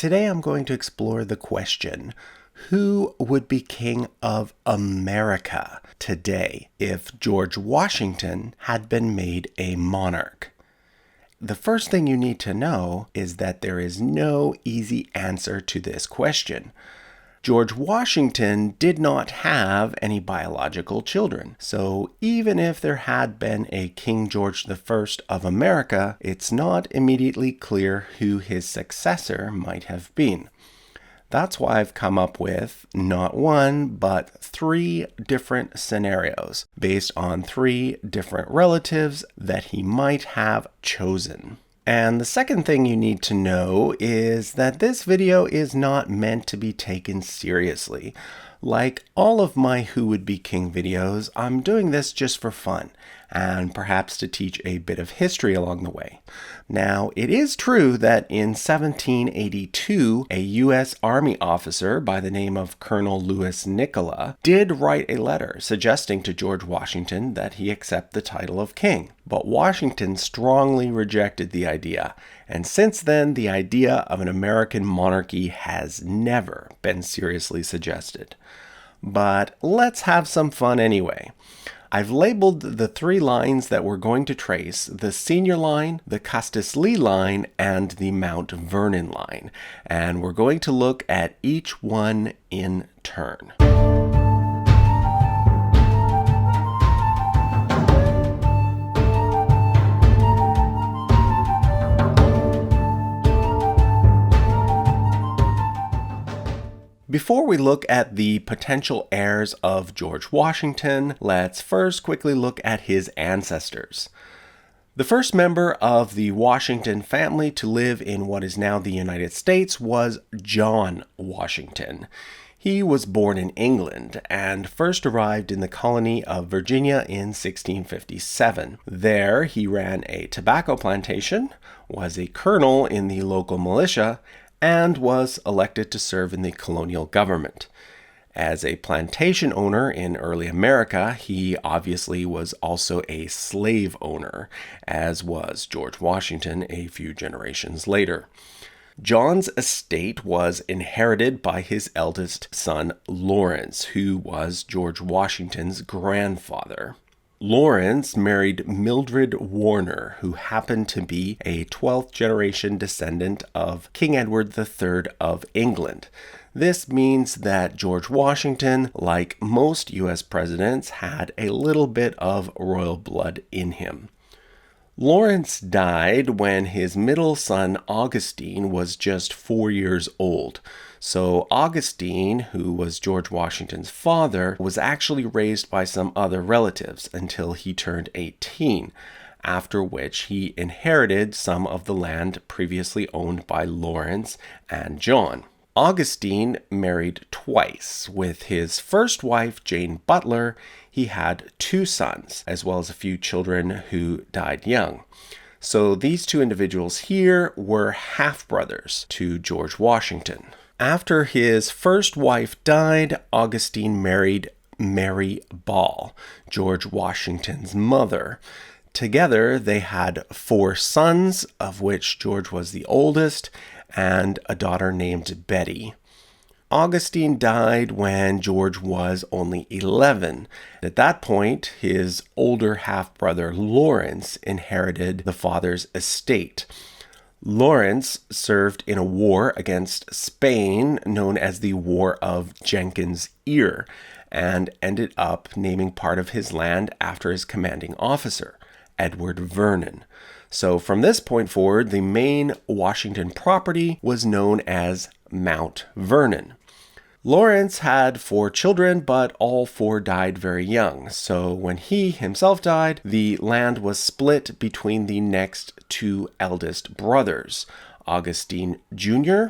Today I'm going to explore the question, who would be king of America today if George Washington had been made a monarch? The first thing you need to know is that there is no easy answer to this question. George Washington did not have any biological children, so even if there had been a King George I of America, it's not immediately clear who his successor might have been. That's why I've come up with not one, but 3 different scenarios based on 3 different relatives that he might have chosen. And the second thing you need to know is that this video is not meant to be taken seriously. Like all of my Who Would Be King videos, I'm doing this just for fun and perhaps to teach a bit of history along the way. Now, it is true that in 1782, a U.S. Army officer by the name of Colonel Louis Nicola did write a letter suggesting to George Washington that he accept the title of king. But Washington strongly rejected the idea, and since then, the idea of an American monarchy has never been seriously suggested. But let's have some fun anyway. I've labeled the 3 lines that we're going to trace: the Senior line, the Custis Lee line, and the Mount Vernon line. And we're going to look at each one in turn. Before we look at the potential heirs of George Washington, let's first quickly look at his ancestors. The first member of the Washington family to live in what is now the United States was John Washington. He was born in England and first arrived in the colony of Virginia in 1657. There, he ran a tobacco plantation, was a colonel in the local militia, and was elected to serve in the colonial government. As a plantation owner in early America, he obviously was also a slave owner, as was George Washington a few generations later. John's estate was inherited by his eldest son, Lawrence, who was George Washington's grandfather. Lawrence married Mildred Warner, who happened to be a 12th generation descendant of King Edward III of England. This means that George Washington, like most U.S. presidents, had a little bit of royal blood in him. Lawrence died when his middle son Augustine was just 4 years old. So Augustine, who was George Washington's father, was actually raised by some other relatives until he turned 18, after which he inherited some of the land previously owned by Lawrence and John. Augustine married twice. With his first wife, Jane Butler, he had 2 sons, as well as a few children who died young. So these 2 individuals here were half-brothers to George Washington. After his first wife died, Augustine married Mary Ball, George Washington's mother. Together, they had 4 sons, of which George was the oldest, and a daughter named Betty. Augustine died when George was only 11. At that point, his older half-brother Lawrence inherited the father's estate. Lawrence served in a war against Spain known as the War of Jenkins' Ear, and ended up naming part of his land after his commanding officer, Edward Vernon. So from this point forward, the main Washington property was known as Mount Vernon. Lawrence had 4 children, but all 4 died very young. So when he himself died, the land was split between the next 2 eldest brothers, Augustine Jr.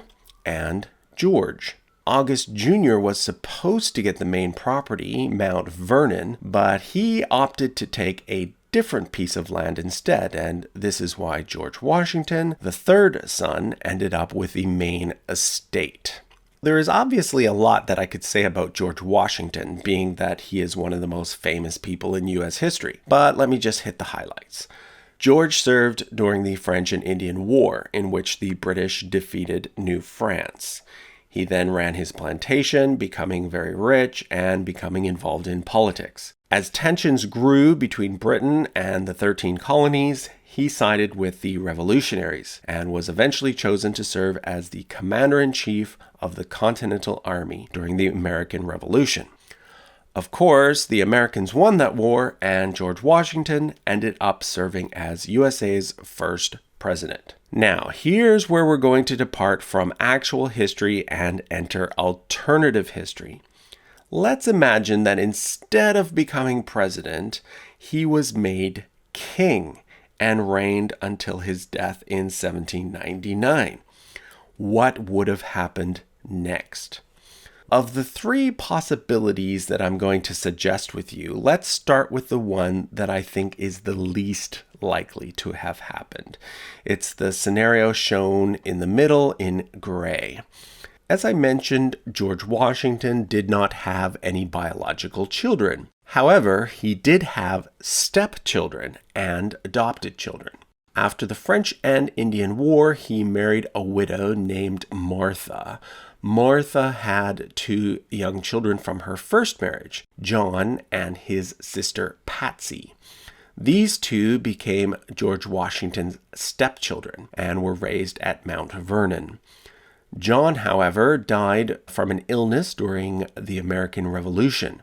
and George. August Jr. was supposed to get the main property, Mount Vernon, but he opted to take a different piece of land instead, and this is why George Washington, the 3rd son, ended up with the main estate. There is obviously a lot that I could say about George Washington, being that he is one of the most famous people in U.S. history, but let me just hit the highlights. George served during the French and Indian War, in which the British defeated New France. He then ran his plantation, becoming very rich and becoming involved in politics. As tensions grew between Britain and the 13 colonies, he sided with the revolutionaries and was eventually chosen to serve as the commander-in-chief of the Continental Army during the American Revolution. Of course, the Americans won that war, and George Washington ended up serving as USA's first president. Now, here's where we're going to depart from actual history and enter alternative history. Let's imagine that instead of becoming president, he was made king and reigned until his death in 1799. What would have happened next? Of the three possibilities that I'm going to suggest with you, let's start with the one that I think is the least likely to have happened. It's the scenario shown in the middle in gray. As I mentioned, George Washington did not have any biological children. However, he did have stepchildren and adopted children. After the French and Indian War, he married a widow named Martha. Martha had 2 young children from her first marriage, John and his sister Patsy. These 2 became George Washington's stepchildren and were raised at Mount Vernon. John, however, died from an illness during the American Revolution.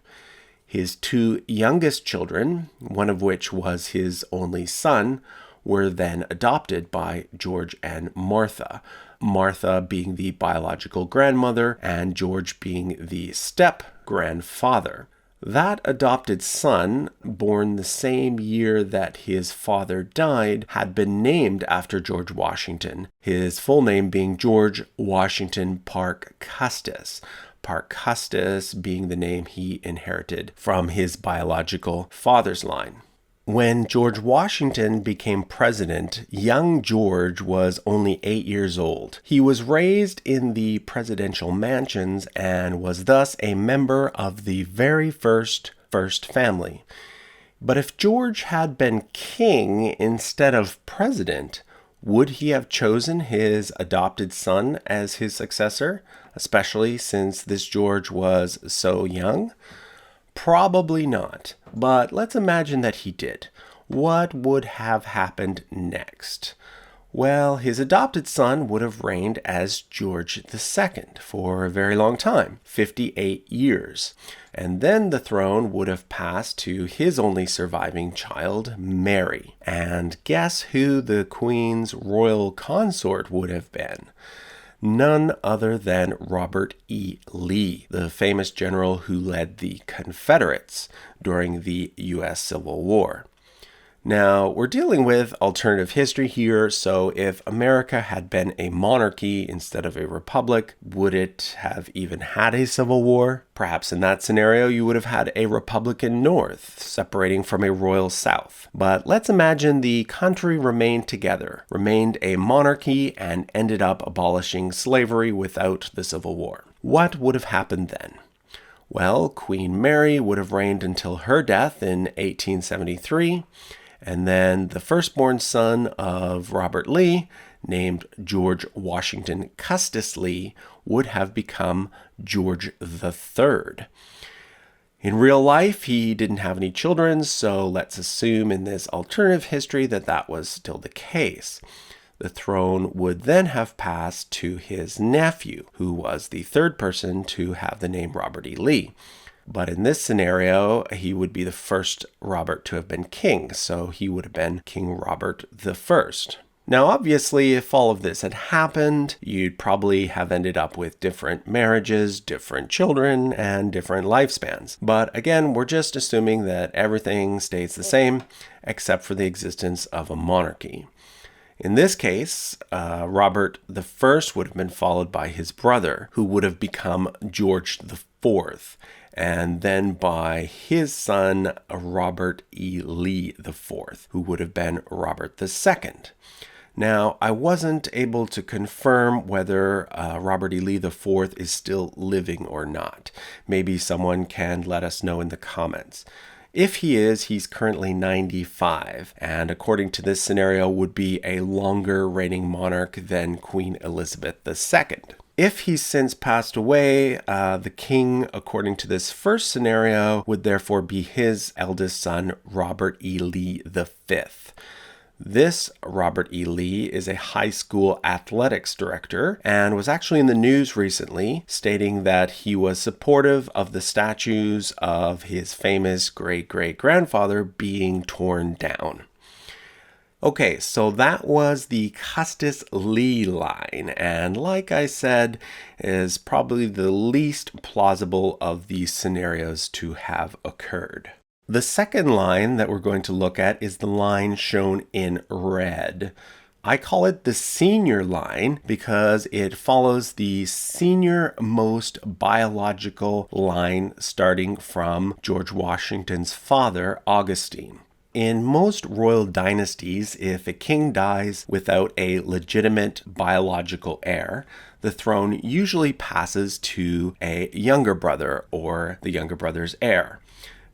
His 2 youngest children, one of which was his only son, were then adopted by George and Martha. Martha being the biological grandmother and George being the step-grandfather. That adopted son, born the same year that his father died, had been named after George Washington, his full name being George Washington Parke Custis. Parke Custis being the name he inherited from his biological father's line. When George Washington became president, young George was only 8 years old. He was raised in the presidential mansions and was thus a member of the very first family. But if George had been king instead of president, would he have chosen his adopted son as his successor, especially since this George was so young? Probably not, but let's imagine that he did. What would have happened next? Well, his adopted son would have reigned as George II for a very long time, 58 years. And then the throne would have passed to his only surviving child, Mary. And guess who the Queen's royal consort would have been? None other than Robert E. Lee, the famous general who led the Confederates during the U.S. Civil War. Now, we're dealing with alternative history here, so if America had been a monarchy instead of a republic, would it have even had a civil war? Perhaps in that scenario, you would have had a Republican North separating from a royal South. But let's imagine the country remained together, remained a monarchy, and ended up abolishing slavery without the Civil War. What would have happened then? Well, Queen Mary would have reigned until her death in 1873, and then the firstborn son of Robert Lee, named George Washington Custis Lee, would have become George III. In real life, he didn't have any children, so let's assume in this alternative history that that was still the case. The throne would then have passed to his nephew, who was the third person to have the name Robert E. Lee. But in this scenario, he would be the first Robert to have been king, so he would have been King Robert I. Now, obviously, if all of this had happened, you'd probably have ended up with different marriages, different children, and different lifespans. But again, we're just assuming that everything stays the same, except for the existence of a monarchy. In this case, Robert I would have been followed by his brother, who would have become George IV, and then by his son, Robert E. Lee IV, who would have been Robert II. Now, I wasn't able to confirm whether Robert E. Lee IV is still living or not. Maybe someone can let us know in the comments. If he is, he's currently 95, and according to this scenario would be a longer reigning monarch than Queen Elizabeth II. If he's since passed away, the king, according to this first scenario, would therefore be his eldest son, Robert E. Lee V. This Robert E. Lee is a high school athletics director and was actually in the news recently, stating that he was supportive of the statues of his famous great-great-grandfather being torn down. Okay, so that was the Custis Lee line, and like I said, is probably the least plausible of these scenarios to have occurred. The second line that we're going to look at is the line shown in red. I call it the senior line because it follows the senior most biological line starting from George Washington's father, Augustine. In most royal dynasties, if a king dies without a legitimate biological heir, the throne usually passes to a younger brother or the younger brother's heir,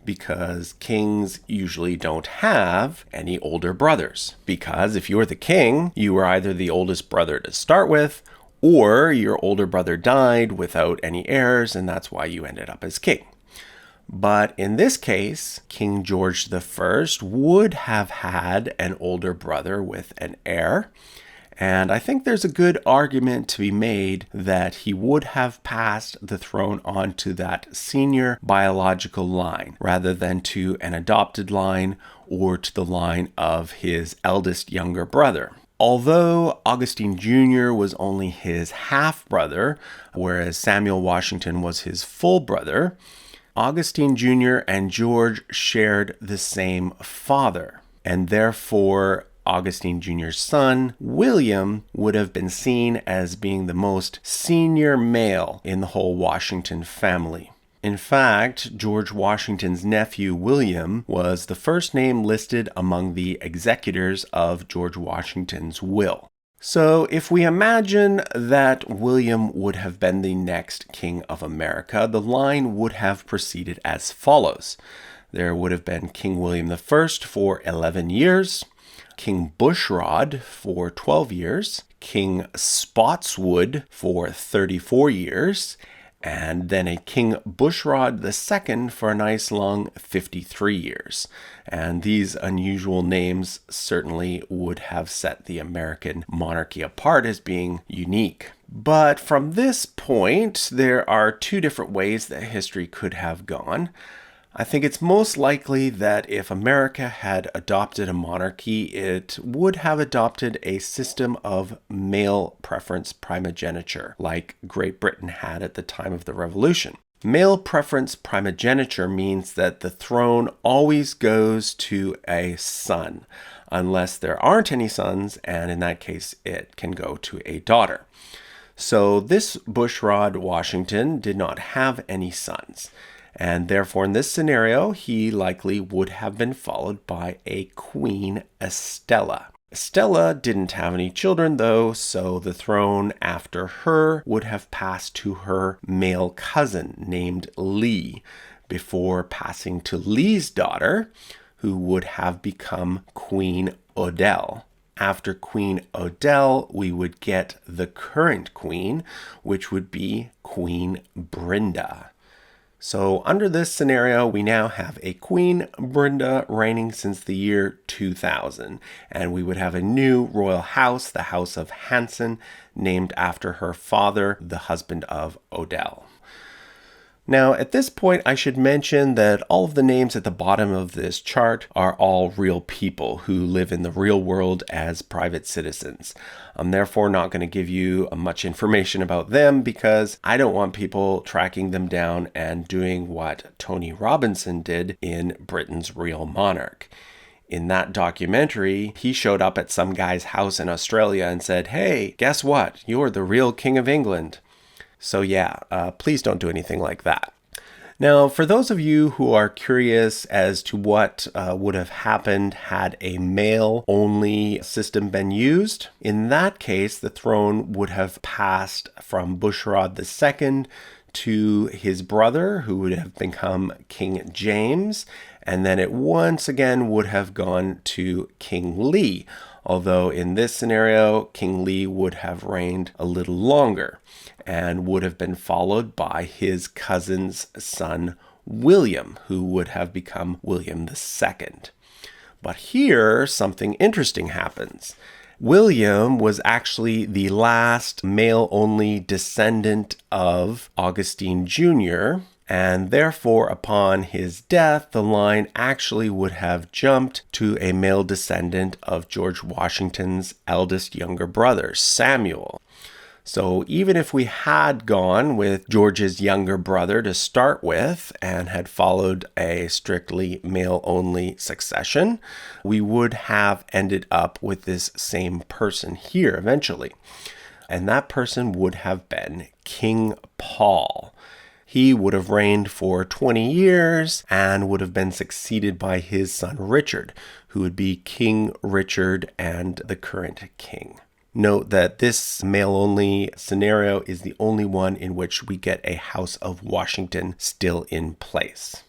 because kings usually don't have any older brothers. Because if you were the king, you were either the oldest brother to start with, or your older brother died without any heirs, and that's why you ended up as king. But in this case, King George I would have had an older brother with an heir, and I think there's a good argument to be made that he would have passed the throne on to that senior biological line rather than to an adopted line or to the line of his eldest younger brother. Although Augustine Jr. was only his half-brother, whereas Samuel Washington was his full brother, Augustine Jr. and George shared the same father, and therefore Augustine Jr.'s son, William, would have been seen as being the most senior male in the whole Washington family. In fact, George Washington's nephew, William, was the first name listed among the executors of George Washington's will. So if we imagine that William would have been the next king of America, the line would have proceeded as follows. There would have been King William I for 11 years, King Bushrod for 12 years, King Spotswood for 34 years, and then a King Bushrod II for a nice long 53 years. And these unusual names certainly would have set the American monarchy apart as being unique. But from this point, there are two different ways that history could have gone. I think it's most likely that if America had adopted a monarchy, it would have adopted a system of male preference primogeniture, like Great Britain had at the time of the Revolution. Male preference primogeniture means that the throne always goes to a son, unless there aren't any sons, and in that case, it can go to a daughter. So this Bushrod Washington did not have any sons. And therefore, in this scenario, he likely would have been followed by a Queen Estella. Estella didn't have any children, though, so the throne after her would have passed to her male cousin named Lee, before passing to Lee's daughter, who would have become Queen Odelle. After Queen Odelle, we would get the current queen, which would be Queen Brenda. So under this scenario, we now have a Queen Brenda reigning since the year 2000, and we would have a new royal house, the House of Hanson, named after her father, the husband of Odelle. Now, at this point, I should mention that all of the names at the bottom of this chart are all real people who live in the real world as private citizens. I'm therefore not going to give you much information about them because I don't want people tracking them down and doing what Tony Robinson did in Britain's Real Monarch. In that documentary, he showed up at some guy's house in Australia and said, "Hey, guess what? You're the real King of England." So yeah, please don't do anything like that. Now, for those of you who are curious as to what would have happened had a male-only system been used, in that case, the throne would have passed from Bushrod II to his brother, who would have become King James, and then it once again would have gone to King Lee, although in this scenario, King Lee would have reigned a little longer and would have been followed by his cousin's son, William, who would have become William II. But here, something interesting happens. William was actually the last male-only descendant of Augustine Jr., and therefore upon his death, the line actually would have jumped to a male descendant of George Washington's eldest younger brother, Samuel. So even if we had gone with George's younger brother to start with and had followed a strictly male-only succession, we would have ended up with this same person here eventually. And that person would have been King Paul. He would have reigned for 20 years and would have been succeeded by his son Richard, who would be King Richard and the current king. Note that this male-only scenario is the only one in which we get a House of Washington still in place.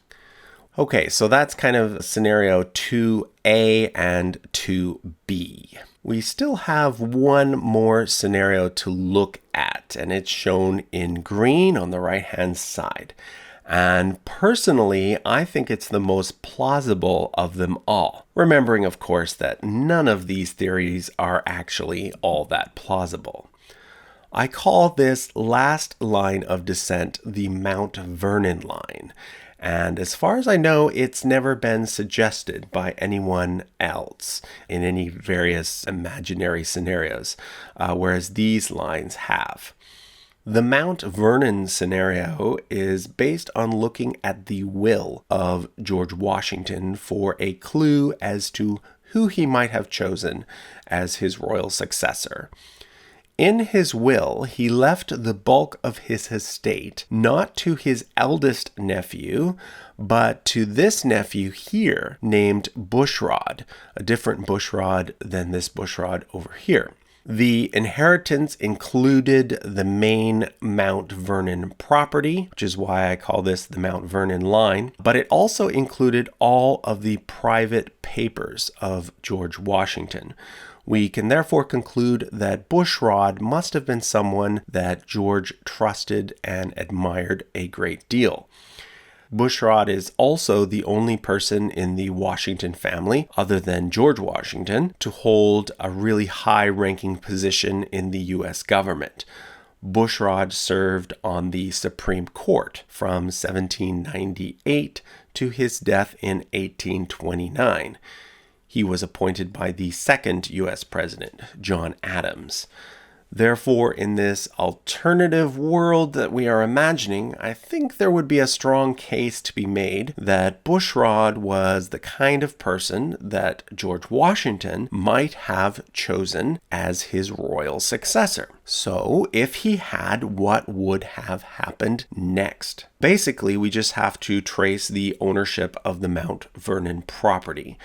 Okay, so that's kind of scenario 2A and 2B. We still have one more scenario to look at, and it's shown in green on the right-hand side. And personally, I think it's the most plausible of them all. Remembering, of course, that none of these theories are actually all that plausible. I call this last line of descent the Mount Vernon line. And as far as I know, it's never been suggested by anyone else in any various imaginary scenarios, whereas these lines have. The Mount Vernon scenario is based on looking at the will of George Washington for a clue as to who he might have chosen as his royal successor. In his will, he left the bulk of his estate not to his eldest nephew, but to this nephew here named Bushrod, a different Bushrod than this Bushrod over here. The inheritance included the main Mount Vernon property, which is why I call this the Mount Vernon line, but it also included all of the private papers of George Washington. We can therefore conclude that Bushrod must have been someone that George trusted and admired a great deal. Bushrod is also the only person in the Washington family, other than George Washington, to hold a really high-ranking position in the U.S. government. Bushrod served on the Supreme Court from 1798 to his death in 1829. He was appointed by the second U.S. president, John Adams. Therefore, in this alternative world that we are imagining, I think there would be a strong case to be made that Bushrod was the kind of person that George Washington might have chosen as his royal successor. So, if he had, what would have happened next? Basically, we just have to trace the ownership of the Mount Vernon property.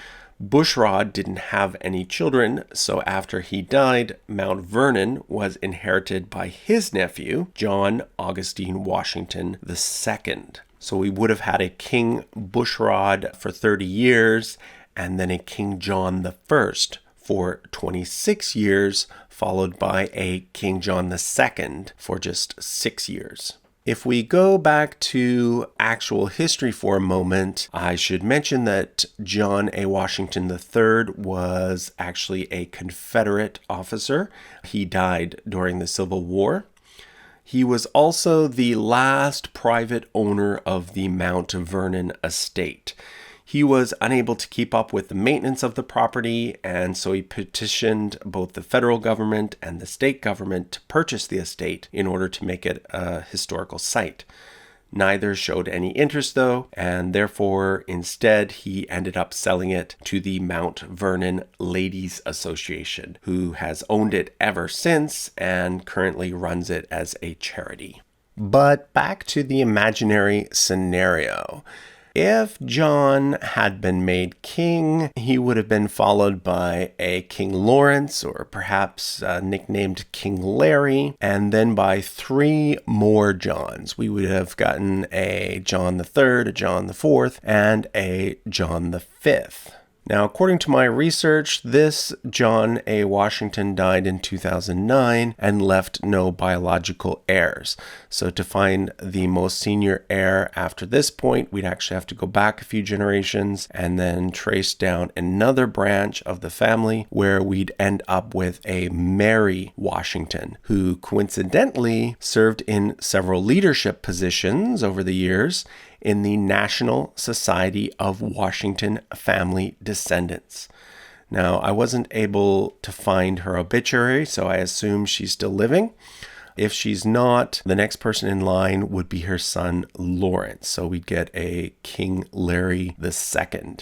Bushrod didn't have any children, so after he died, Mount Vernon was inherited by his nephew, John Augustine Washington II. So we would have had a King Bushrod for 30 years, and then a King John I for 26 years, followed by a King John II for just 6 years. If we go back to actual history for a moment, I should mention that John A. Washington III was actually a Confederate officer. He died during the Civil War. He was also the last private owner of the Mount Vernon estate. He was unable to keep up with the maintenance of the property, and so he petitioned both the federal government and the state government to purchase the estate in order to make it a historical site. Neither showed any interest, though, and therefore, instead, he ended up selling it to the Mount Vernon Ladies Association, who has owned it ever since and currently runs it as a charity. But back to the imaginary scenario. If John had been made king, he would have been followed by a King Lawrence, or perhaps nicknamed King Larry, and then by 3 more Johns. We would have gotten a John III, a John IV, and a John V. Now, according to my research, this John A. Washington died in 2009 and left no biological heirs. So to find the most senior heir after this point, we'd actually have to go back a few generations and then trace down another branch of the family where we'd end up with a Mary Washington, who coincidentally served in several leadership positions over the years in the National Society of Washington Family Descendants. Now, I wasn't able to find her obituary, so I assume she's still living. If she's not, the next person in line would be her son, Lawrence. So we'd get a King Larry II.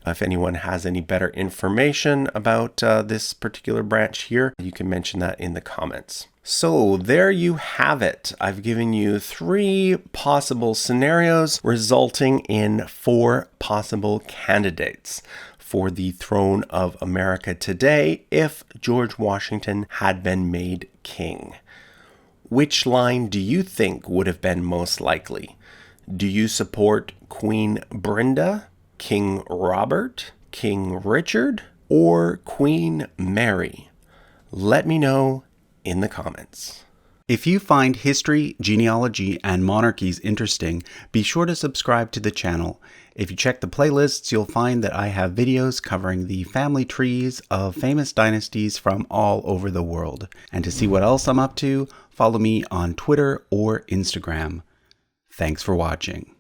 If anyone has any better information about this particular branch here, you can mention that in the comments. So there you have it. I've given you 3 possible scenarios resulting in 4 possible candidates for the throne of America today if George Washington had been made king. Which line do you think would have been most likely? Do you support Queen Brenda, King Robert, King Richard, or Queen Mary? Let me know in the comments. If you find history, genealogy, and monarchies interesting, be sure to subscribe to the channel. If you check the playlists, you'll find that I have videos covering the family trees of famous dynasties from all over the world. And to see what else I'm up to, follow me on Twitter or Instagram. Thanks for watching.